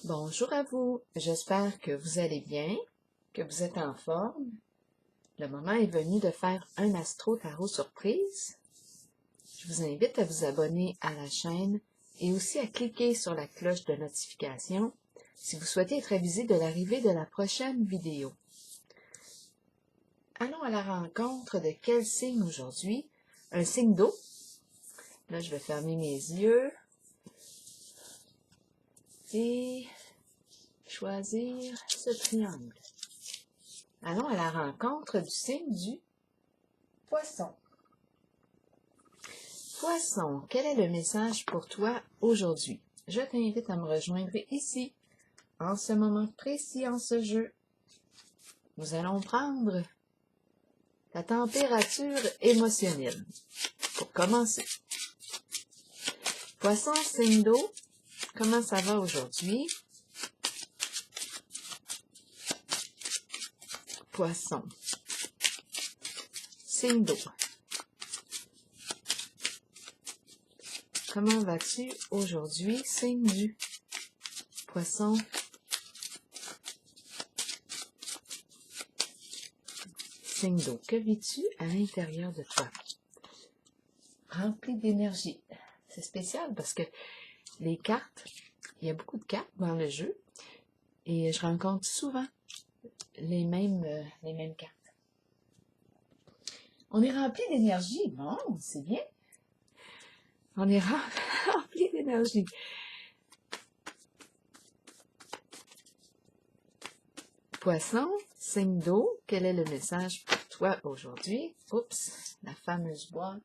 Bonjour à vous, j'espère que vous allez bien, que vous êtes en forme. Le moment est venu de faire un Astro Tarot surprise. Je vous invite à vous abonner à la chaîne et aussi à cliquer sur la cloche de notification si vous souhaitez être avisé de l'arrivée de la prochaine vidéo. Allons à la rencontre de quel signe aujourd'hui? Un signe d'eau. Là, je vais fermer mes yeux et choisir ce triangle. Allons à la rencontre du signe du Poisson. Poisson, quel est le message pour toi aujourd'hui? Je t'invite à me rejoindre ici, en ce moment précis, en ce jeu. Nous allons prendre la température émotionnelle. Pour commencer. Poisson, signe d'eau, comment ça va aujourd'hui? Poisson, signe d'eau. Comment vas-tu aujourd'hui, signe du Poisson? Signe d'eau, que vis-tu à l'intérieur de toi? Rempli d'énergie. C'est spécial parce que les cartes, il y a beaucoup de cartes dans le jeu et je rencontre souvent les mêmes cartes. On est rempli d'énergie. Bon, c'est bien. On est rempli d'énergie. Poisson, signe d'eau, quel est le message pour toi aujourd'hui? Oups, la fameuse boîte.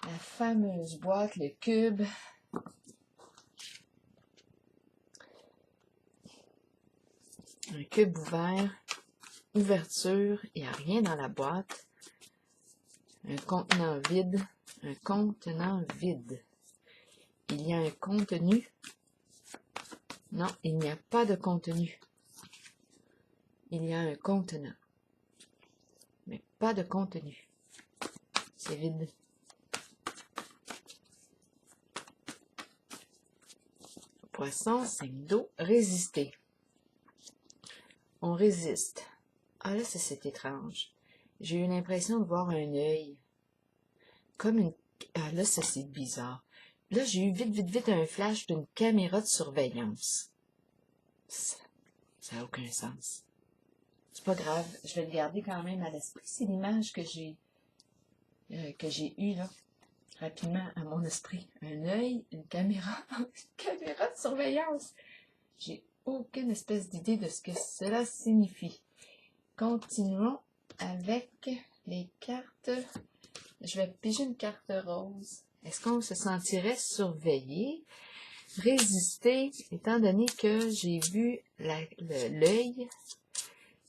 La fameuse boîte, le cube. Un cube ouvert. Ouverture, il n'y a rien dans la boîte. Un contenant vide. Un contenant vide. Il y a un contenu. Non, il n'y a pas de contenu. Il y a un contenant. Mais pas de contenu. C'est vide. Poisson, signe d'eau, résister. On résiste. Ah là, c'est étrange. J'ai eu l'impression de voir un œil. Comme une... Ah là, ça c'est bizarre. Là, j'ai eu vite un flash d'une caméra de surveillance. Ça n'a aucun sens. C'est pas grave, je vais le garder quand même à l'esprit. C'est l'image que j'ai eue là, rapidement à mon esprit. Un œil, une caméra de surveillance. J'ai aucune espèce d'idée de ce que cela signifie. Continuons avec les cartes. Je vais piger une carte rose. Est-ce qu'on se sentirait surveillé? Résister, étant donné que j'ai vu l'œil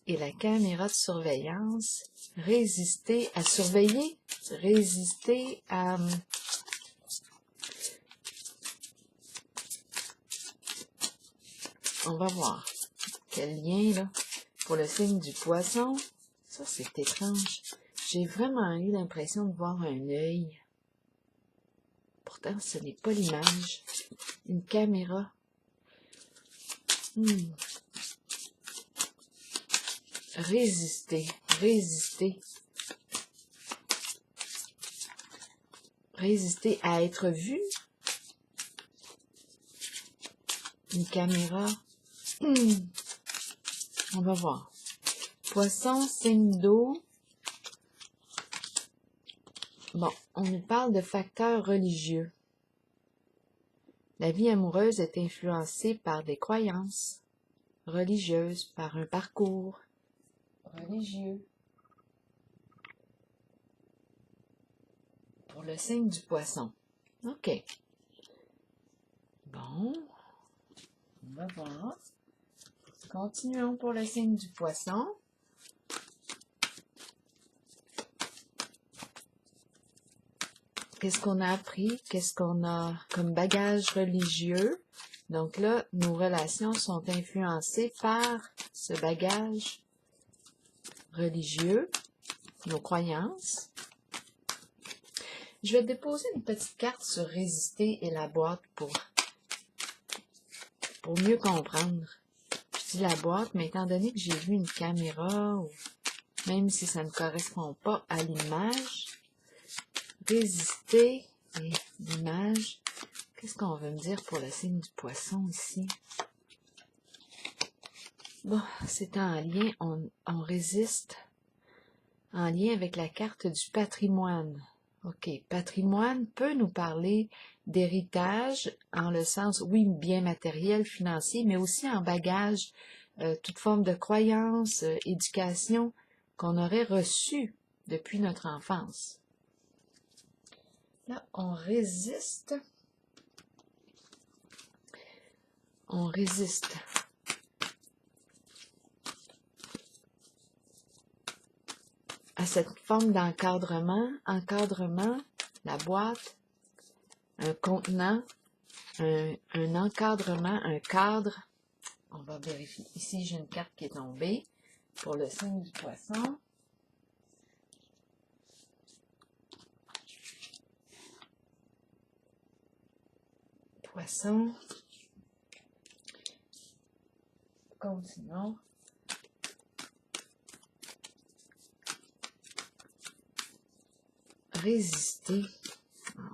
et la caméra de surveillance. Résister à surveiller. Résister à... On va voir. Quel lien, là, pour le signe du Poisson. Ça, c'est étrange. J'ai vraiment eu l'impression de voir un œil. Pourtant, ce n'est pas l'image. Une caméra. Résister. Résister. Résister à être vu. Une caméra. On va voir. Poisson, signe d'eau. Bon, on nous parle de facteurs religieux. La vie amoureuse est influencée par des croyances religieuses, par un parcours religieux. Pour le signe du Poisson. OK. Bon, on va voir. Continuons pour le signe du Poisson. Qu'est-ce qu'on a appris? Qu'est-ce qu'on a comme bagage religieux? Donc là, nos relations sont influencées par ce bagage religieux, nos croyances. Je vais déposer une petite carte sur résister et la boîte pour pour mieux comprendre. Je dis la boîte, mais étant donné que j'ai vu une caméra, ou même si ça ne correspond pas à l'image, résister et l'image, qu'est-ce qu'on veut me dire pour le signe du poisson ici? Bon, c'est en lien, on résiste, en lien avec la carte du patrimoine. OK, patrimoine peut nous parler d'héritage, en le sens, oui, bien matériel, financier, mais aussi en bagage, toute forme de croyance, éducation qu'on aurait reçue depuis notre enfance. Là, on résiste à cette forme d'encadrement, la boîte, un contenant, un encadrement, un cadre. On va vérifier. Ici, j'ai une carte qui est tombée pour le signe du poisson. Poisson. Continuons. Résister.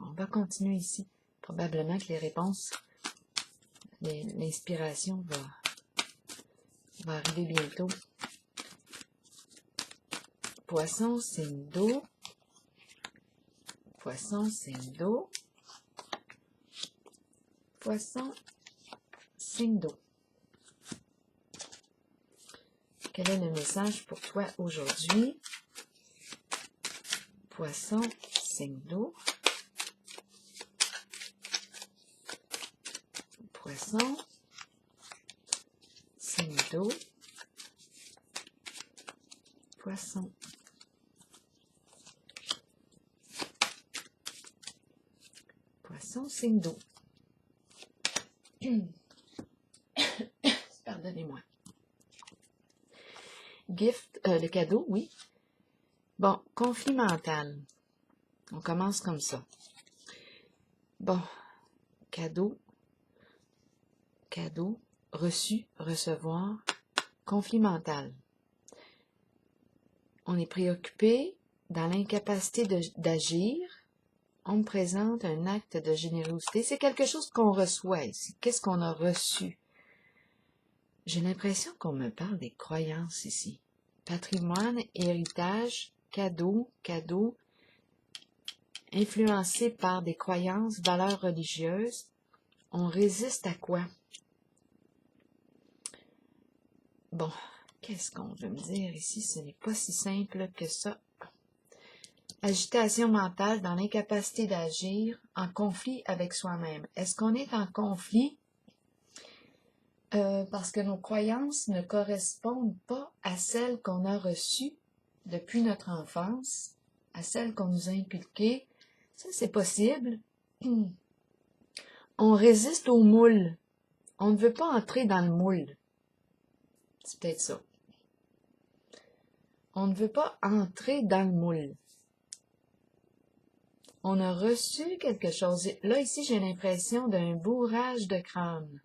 On va continuer ici. Probablement que les réponses, l'inspiration va arriver bientôt. Poisson, signe d'eau. Poisson, signe d'eau. Poisson, signe d'eau. Quel est le message pour toi aujourd'hui? Poisson, signe d'eau. Poisson, signe d'eau. Poisson. Poisson, signe d'eau. Pardonnez-moi. Gift, le cadeau, oui. Bon, conflit mental. On commence comme ça. Bon, cadeau, reçu, recevoir, conflit mental. On est préoccupé, dans l'incapacité d'agir. On me présente un acte de générosité. C'est quelque chose qu'on reçoit ici. Qu'est-ce qu'on a reçu? J'ai l'impression qu'on me parle des croyances ici. Patrimoine, héritage, cadeau, influencé par des croyances, valeurs religieuses. On résiste à quoi? Bon, qu'est-ce qu'on veut me dire ici? Ce n'est pas si simple que ça. Agitation mentale dans l'incapacité d'agir, en conflit avec soi-même. Est-ce qu'on est en conflit parce que nos croyances ne correspondent pas à celles qu'on a reçues depuis notre enfance, à celles qu'on nous a inculquées? Ça, c'est possible. On résiste au moule. On ne veut pas entrer dans le moule. C'est peut-être ça. On ne veut pas entrer dans le moule. On a reçu quelque chose. Là, ici, j'ai l'impression d'un bourrage de crâne.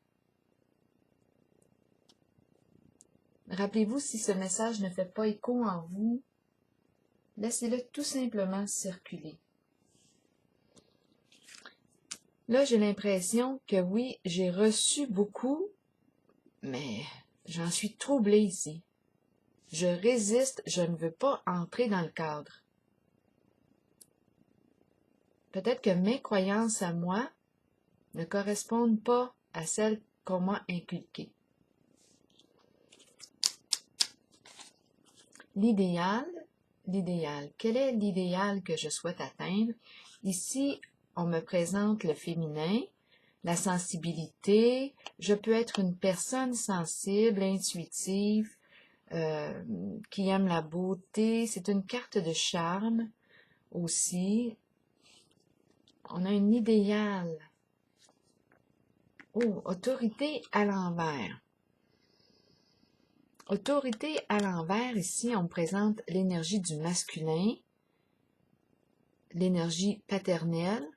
Rappelez-vous, si ce message ne fait pas écho en vous, laissez-le tout simplement circuler. Là, j'ai l'impression que oui, j'ai reçu beaucoup, mais j'en suis troublée ici. Je résiste, je ne veux pas entrer dans le cadre. Peut-être que mes croyances à moi ne correspondent pas à celles qu'on m'a inculquées. L'idéal, quel est l'idéal que je souhaite atteindre? Ici, on me présente le féminin, la sensibilité. Je peux être une personne sensible, intuitive, qui aime la beauté. C'est une carte de charme aussi. On a un idéal. Oh, autorité à l'envers. Autorité à l'envers, ici, on me présente l'énergie du masculin, l'énergie paternelle,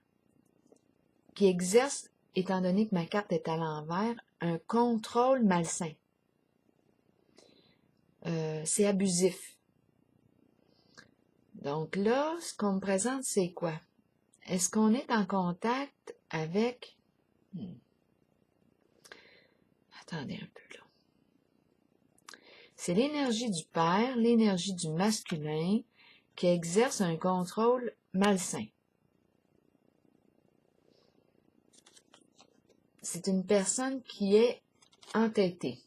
qui exerce, étant donné que ma carte est à l'envers, un contrôle malsain. C'est abusif. Donc là, ce qu'on me présente, c'est quoi? Est-ce qu'on est en contact avec... Attendez un peu là. C'est l'énergie du père, l'énergie du masculin qui exerce un contrôle malsain. C'est une personne qui est entêtée,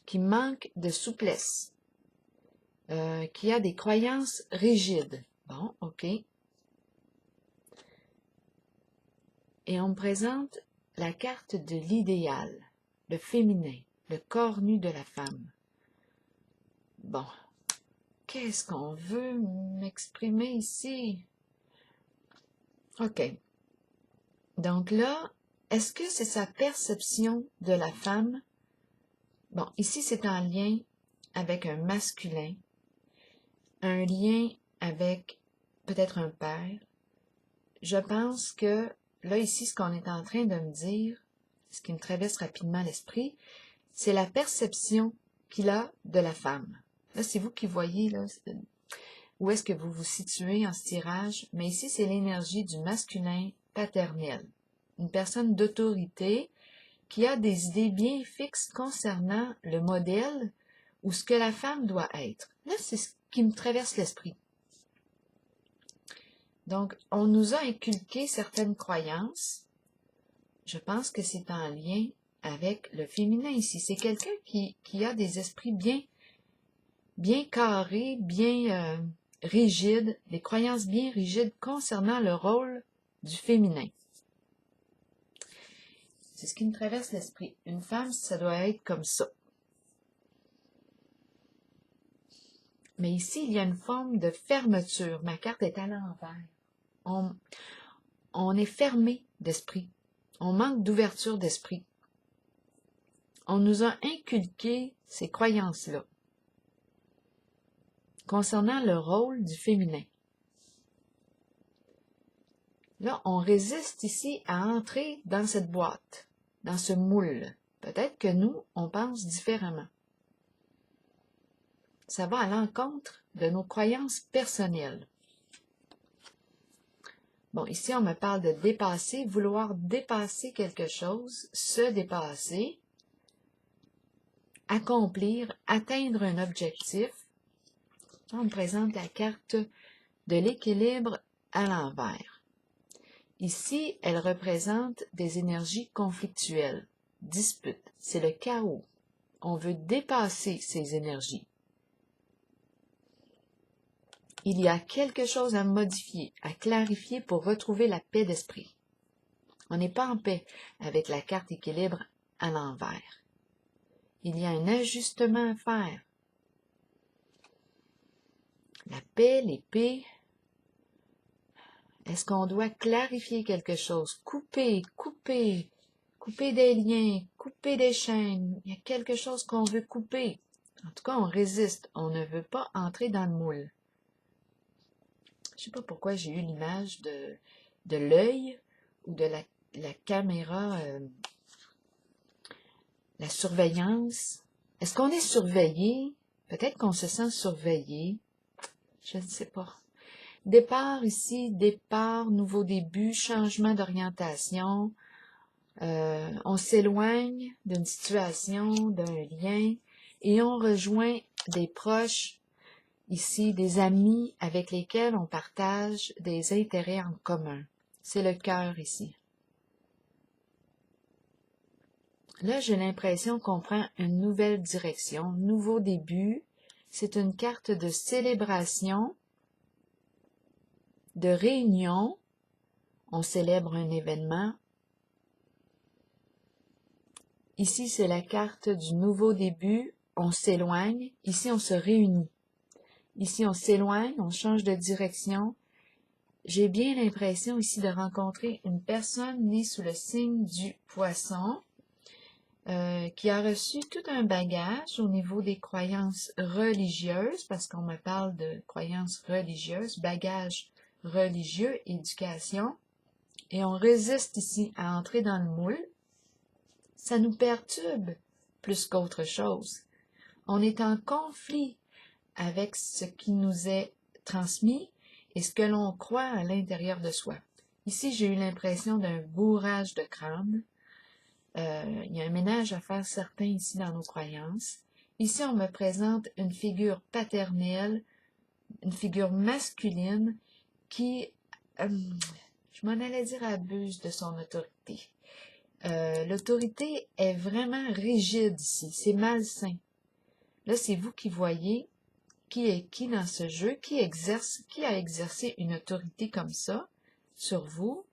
qui manque de souplesse, qui a des croyances rigides. Bon, OK. Et on me présente la carte de l'idéal, le féminin, le corps nu de la femme. Bon, qu'est-ce qu'on veut m'exprimer ici? OK. Donc là, est-ce que c'est sa perception de la femme? Bon, ici, c'est en lien avec un masculin, un lien avec peut-être un père. Je pense que, là, ici, ce qu'on est en train de me dire, ce qui me traverse rapidement l'esprit, c'est la perception qu'il a de la femme. Là, c'est vous qui voyez, là, où est-ce que vous vous situez en ce tirage, mais ici, c'est l'énergie du masculin paternel. Une personne d'autorité qui a des idées bien fixes concernant le modèle ou ce que la femme doit être. Là, c'est ce qui me traverse l'esprit. Donc, on nous a inculqué certaines croyances. Je pense que c'est en lien avec le féminin ici. C'est quelqu'un qui a des esprits bien carrés, bien rigides, des croyances bien rigides concernant le rôle du féminin. C'est ce qui me traverse l'esprit. Une femme, ça doit être comme ça. Mais ici, il y a une forme de fermeture. Ma carte est à l'envers. On est fermé d'esprit. On manque d'ouverture d'esprit. On nous a inculqué ces croyances-là concernant le rôle du féminin. Là, on résiste ici à entrer dans cette boîte, dans ce moule. Peut-être que nous, on pense différemment. Ça va à l'encontre de nos croyances personnelles. Bon, ici, on me parle de dépasser, vouloir dépasser quelque chose, se dépasser, accomplir, atteindre un objectif. On me présente la carte de l'équilibre à l'envers. Ici, elle représente des énergies conflictuelles, disputes. C'est le chaos. On veut dépasser ces énergies. Il y a quelque chose à modifier, à clarifier pour retrouver la paix d'esprit. On n'est pas en paix avec la carte équilibre à l'envers. Il y a un ajustement à faire. La paix, l'épée. Est-ce qu'on doit clarifier quelque chose? Couper des liens, couper des chaînes. Il y a quelque chose qu'on veut couper. En tout cas, on résiste. On ne veut pas entrer dans le moule. Je ne sais pas pourquoi j'ai eu l'image de l'œil ou de la caméra, la surveillance. Est-ce qu'on est surveillé? Peut-être qu'on se sent surveillé. Je ne sais pas. Départ ici, départ, nouveau début, changement d'orientation. On s'éloigne d'une situation, d'un lien, et on rejoint des proches, ici, des amis avec lesquels on partage des intérêts en commun. C'est le cœur ici. Là, j'ai l'impression qu'on prend une nouvelle direction, nouveau début. C'est une carte de célébration, de réunion. On célèbre un événement. Ici, c'est la carte du nouveau début. On s'éloigne. Ici, on se réunit. Ici, on s'éloigne, on change de direction. J'ai bien l'impression ici de rencontrer une personne née sous le signe du poisson qui a reçu tout un bagage au niveau des croyances religieuses, parce qu'on me parle de croyances religieuses, bagage religieux, éducation. Et on résiste ici à entrer dans le moule. Ça nous perturbe plus qu'autre chose. On est en conflit avec ce qui nous est transmis et ce que l'on croit à l'intérieur de soi. Ici, j'ai eu l'impression d'un bourrage de crâne. Il y a un ménage à faire certain ici dans nos croyances. Ici, on me présente une figure paternelle, une figure masculine qui, je m'en allais dire, abuse de son autorité. L'autorité est vraiment rigide ici, c'est malsain. Là, c'est vous qui voyez qui est qui dans ce jeu, qui a exercé une autorité comme ça sur vous.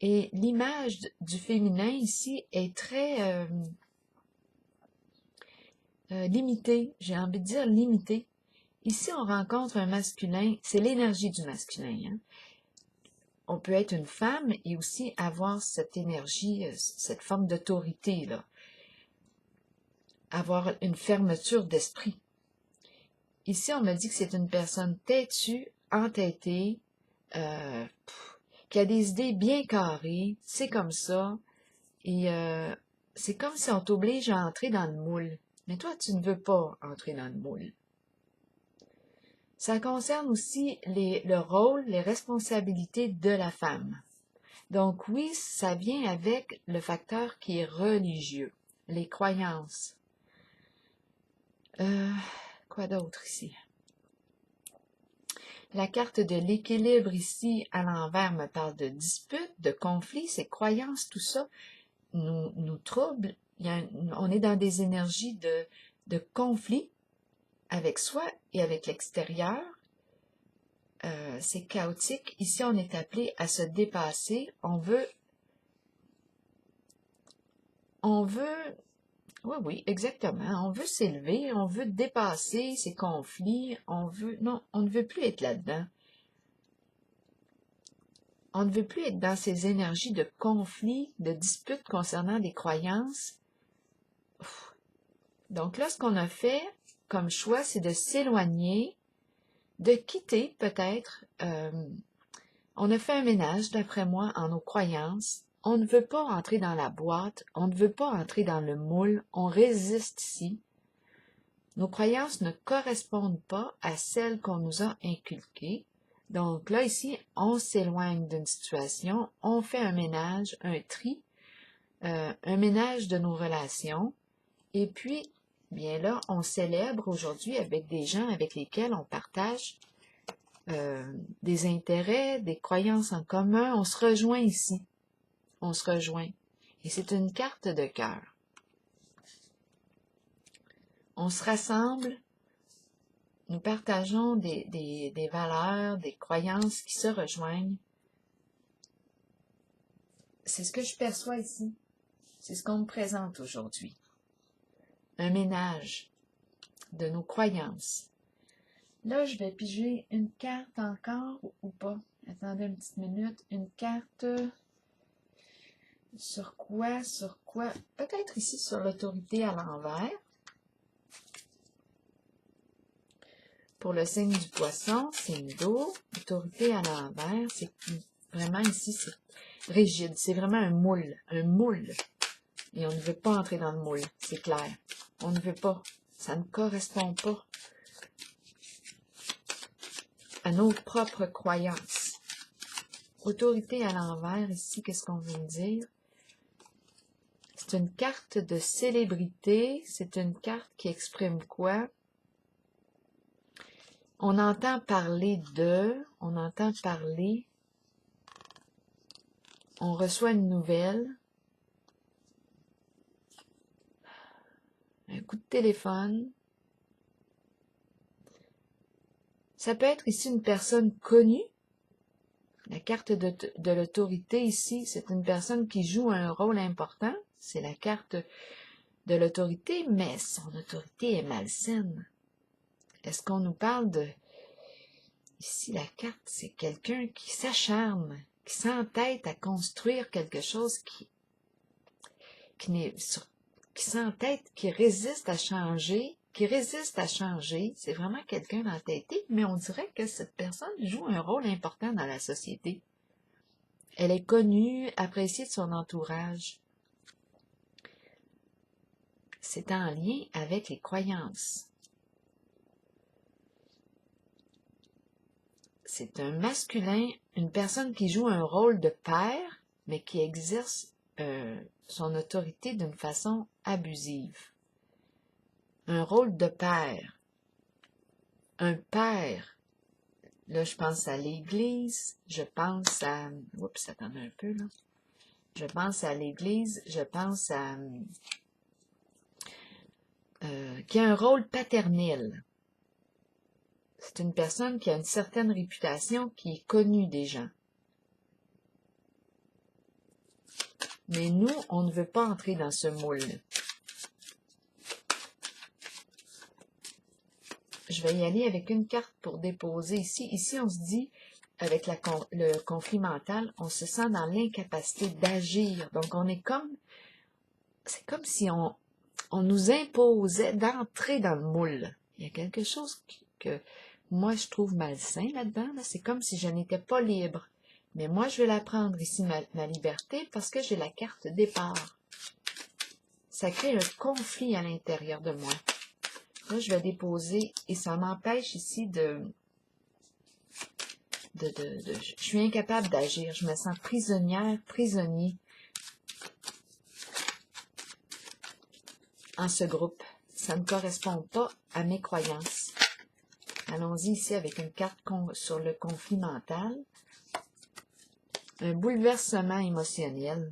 Et l'image du féminin ici est très limitée, j'ai envie de dire limitée. Ici, on rencontre un masculin, c'est l'énergie du masculin. Hein? On peut être une femme et aussi avoir cette énergie, cette forme d'autorité, là. Avoir une fermeture d'esprit. Ici, on me dit que c'est une personne têtue, entêtée, qui a des idées bien carrées, c'est comme ça, et c'est comme si on t'oblige à entrer dans le moule. Mais toi, tu ne veux pas entrer dans le moule. Ça concerne aussi le rôle, les responsabilités de la femme. Donc oui, ça vient avec le facteur qui est religieux, les croyances. Quoi d'autre ici? La carte de l'équilibre ici, à l'envers, me parle de disputes, de conflits, ces croyances, tout ça nous trouble. On est dans des énergies de conflit avec soi et avec l'extérieur. C'est chaotique. Ici, on est appelé à se dépasser. On veut, oui, exactement. On veut s'élever, on veut dépasser ces conflits. Non, on ne veut plus être là-dedans. On ne veut plus être dans ces énergies de conflit, de disputes concernant des croyances. Donc là, ce qu'on a fait comme choix, c'est de s'éloigner, de quitter peut-être. On a fait un ménage, d'après moi, en nos croyances. On ne veut pas entrer dans la boîte, on ne veut pas entrer dans le moule, on résiste ici. Nos croyances ne correspondent pas à celles qu'on nous a inculquées. Donc là, ici, on s'éloigne d'une situation, on fait un ménage, un tri, un ménage de nos relations. Et puis, bien là, on célèbre aujourd'hui avec des gens avec lesquels on partage des intérêts, des croyances en commun. On se rejoint ici. On se rejoint. Et c'est une carte de cœur. On se rassemble. Nous partageons des valeurs, des croyances qui se rejoignent. C'est ce que je perçois ici. C'est ce qu'on me présente aujourd'hui. Un ménage de nos croyances. Là, je vais piger une carte encore ou pas. Attendez une petite minute. Une carte sur quoi? Peut-être ici sur l'autorité à l'envers. Pour le signe du poisson, signe d'eau, autorité à l'envers, c'est vraiment ici, c'est rigide. C'est vraiment un moule. Et on ne veut pas entrer dans le moule, c'est clair. On ne veut pas. Ça ne correspond pas à nos propres croyances. Autorité à l'envers, ici, qu'est-ce qu'on veut me dire? C'est une carte de célébrité. C'est une carte qui exprime quoi? On entend parler on reçoit une nouvelle, un coup de téléphone. Ça peut être ici une personne connue. La carte de l'autorité ici, c'est une personne qui joue un rôle important. C'est la carte de l'autorité, mais son autorité est malsaine. Est-ce qu'on nous parle de... Ici, la carte, c'est quelqu'un qui s'acharne, qui s'entête à construire quelque chose qui s'entête, qui résiste à changer, C'est vraiment quelqu'un d'entêté, mais on dirait que cette personne joue un rôle important dans la société. Elle est connue, appréciée de son entourage. c'est en lien avec les croyances. C'est un masculin, une personne qui joue un rôle de père, mais qui exerce son autorité d'une façon abusive. Un rôle de père. Un père. Là, je pense à l'Église, je pense à... Oups, attendez un peu, là. Je pense à l'Église, je pense à... qui a un rôle paternel. C'est une personne qui a une certaine réputation, qui est connue des gens. Mais nous, on ne veut pas entrer dans ce moule. Je vais y aller avec une carte pour déposer ici. Ici, on se dit, avec le conflit mental, on se sent dans l'incapacité d'agir. Donc, on est comme... C'est comme si on nous imposait d'entrer dans le moule. Il y a quelque chose que moi, je trouve malsain là-dedans. Là. C'est comme si je n'étais pas libre. Mais moi, je vais la prendre ici, ma liberté, parce que j'ai la carte départ. Ça crée un conflit à l'intérieur de moi. Là, je vais déposer, et ça m'empêche ici je suis incapable d'agir. Je me sens prisonnière, prisonnier en ce groupe. Ça ne correspond pas à mes croyances. Allons-y ici avec une carte sur le conflit mental. Un bouleversement émotionnel.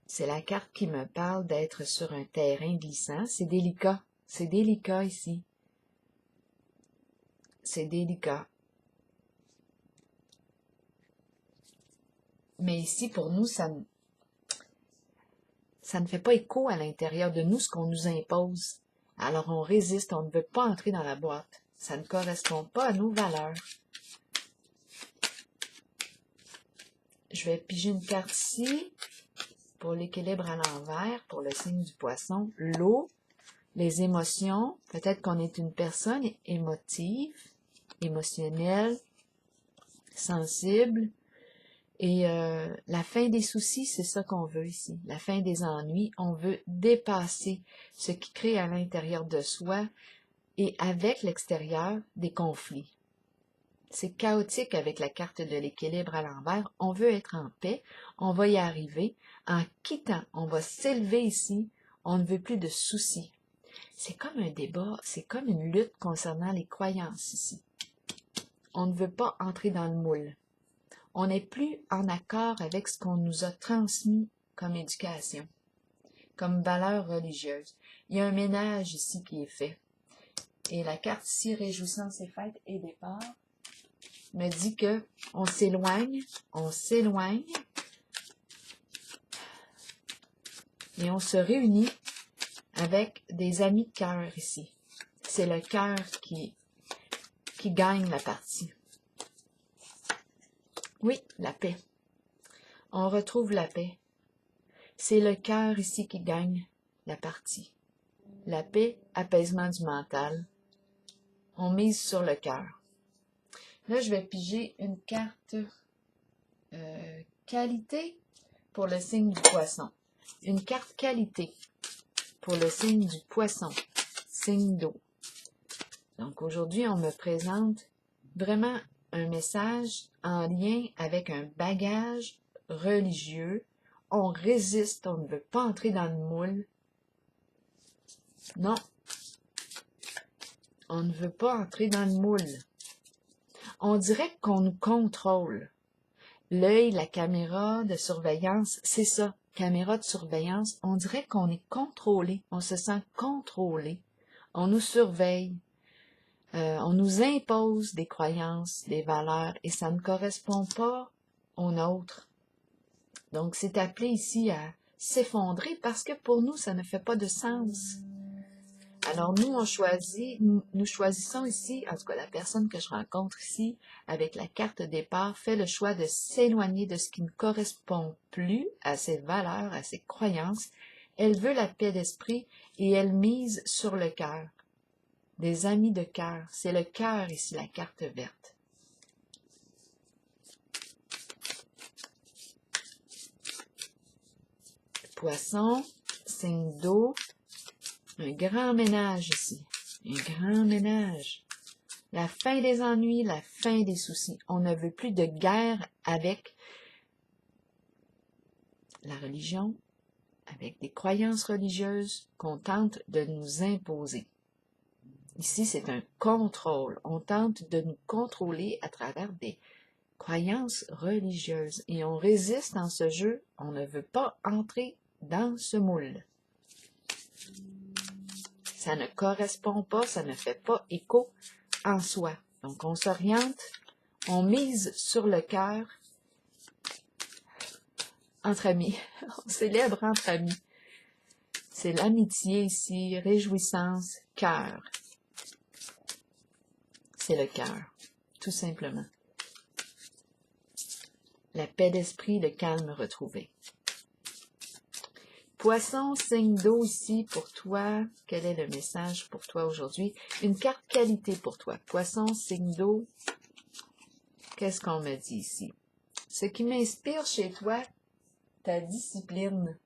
C'est la carte qui me parle d'être sur un terrain glissant. C'est délicat. C'est délicat ici. C'est délicat. Mais ici, pour nous, ça ne fait pas écho à l'intérieur de nous ce qu'on nous impose. Alors on résiste, on ne veut pas entrer dans la boîte. Ça ne correspond pas à nos valeurs. Je vais piger une carte ici pour l'équilibre à l'envers, pour le signe du poisson. L'eau, les émotions. Peut-être qu'on est une personne émotive, émotionnelle, sensible. Et la fin des soucis, c'est ça qu'on veut ici. La fin des ennuis, on veut dépasser ce qui crée à l'intérieur de soi et avec l'extérieur des conflits. C'est chaotique avec la carte de l'équilibre à l'envers. On veut être en paix, on va y arriver. En quittant, on va s'élever ici. On ne veut plus de soucis. C'est comme un débat, c'est comme une lutte concernant les croyances ici. On ne veut pas entrer dans le moule. On n'est plus en accord avec ce qu'on nous a transmis comme éducation, comme valeur religieuse. Il y a un ménage ici qui est fait. Et la carte ici, réjouissance et fête et départ, me dit que on s'éloigne, et on se réunit avec des amis de cœur ici. C'est le cœur qui gagne la partie. Oui, la paix. On retrouve la paix. C'est le cœur ici qui gagne la partie. La paix, apaisement du mental. On mise sur le cœur. Là, je vais piger une carte qualité pour le signe du poisson. Une carte qualité pour le signe du poisson, signe d'eau. Donc aujourd'hui, on me présente vraiment un message en lien avec un bagage religieux. On résiste, on ne veut pas entrer dans le moule. Non, on ne veut pas entrer dans le moule. On dirait qu'on nous contrôle. L'œil, la caméra de surveillance, c'est ça, caméra de surveillance, on dirait qu'on est contrôlé, on se sent contrôlé, on nous surveille, on nous impose des croyances, des valeurs, et ça ne correspond pas aux nôtres. Donc, c'est appelé ici à s'effondrer parce que pour nous, ça ne fait pas de sens. Alors, nous choisissons ici, en tout cas la personne que je rencontre ici, avec la carte départ, fait le choix de s'éloigner de ce qui ne correspond plus à ses valeurs, à ses croyances. Elle veut la paix d'esprit et elle mise sur le cœur. Des amis de cœur, c'est le cœur ici, la carte verte. Poisson, signe d'eau. Un grand ménage ici. Un grand ménage. La fin des ennuis, la fin des soucis. On ne veut plus de guerre avec la religion, avec des croyances religieuses qu'on tente de nous imposer. Ici, c'est un contrôle. On tente de nous contrôler à travers des croyances religieuses. Et on résiste dans ce jeu. On ne veut pas entrer dans ce moule. Ça ne correspond pas, ça ne fait pas écho en soi. Donc, on s'oriente, on mise sur le cœur entre amis. On célèbre entre amis. C'est l'amitié ici, réjouissance, cœur. C'est le cœur, tout simplement. La paix d'esprit, le calme retrouvé. Poisson, signe d'eau ici pour toi. Quel est le message pour toi aujourd'hui? Une carte qualité pour toi. Poisson, signe d'eau. Qu'est-ce qu'on me dit ici? Ce qui m'inspire chez toi, ta discipline.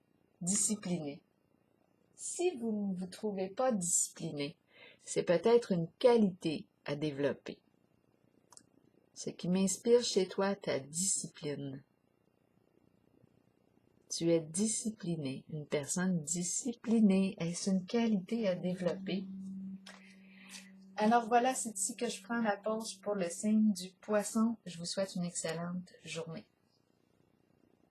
Discipliné. Si vous ne vous trouvez pas discipliné, c'est peut-être une qualité à développer. Ce qui m'inspire chez toi, ta discipline. Tu es discipliné, une personne disciplinée. Est-ce une qualité à développer? Alors voilà, c'est ici que je prends la pause pour le signe du poisson. Je vous souhaite une excellente journée.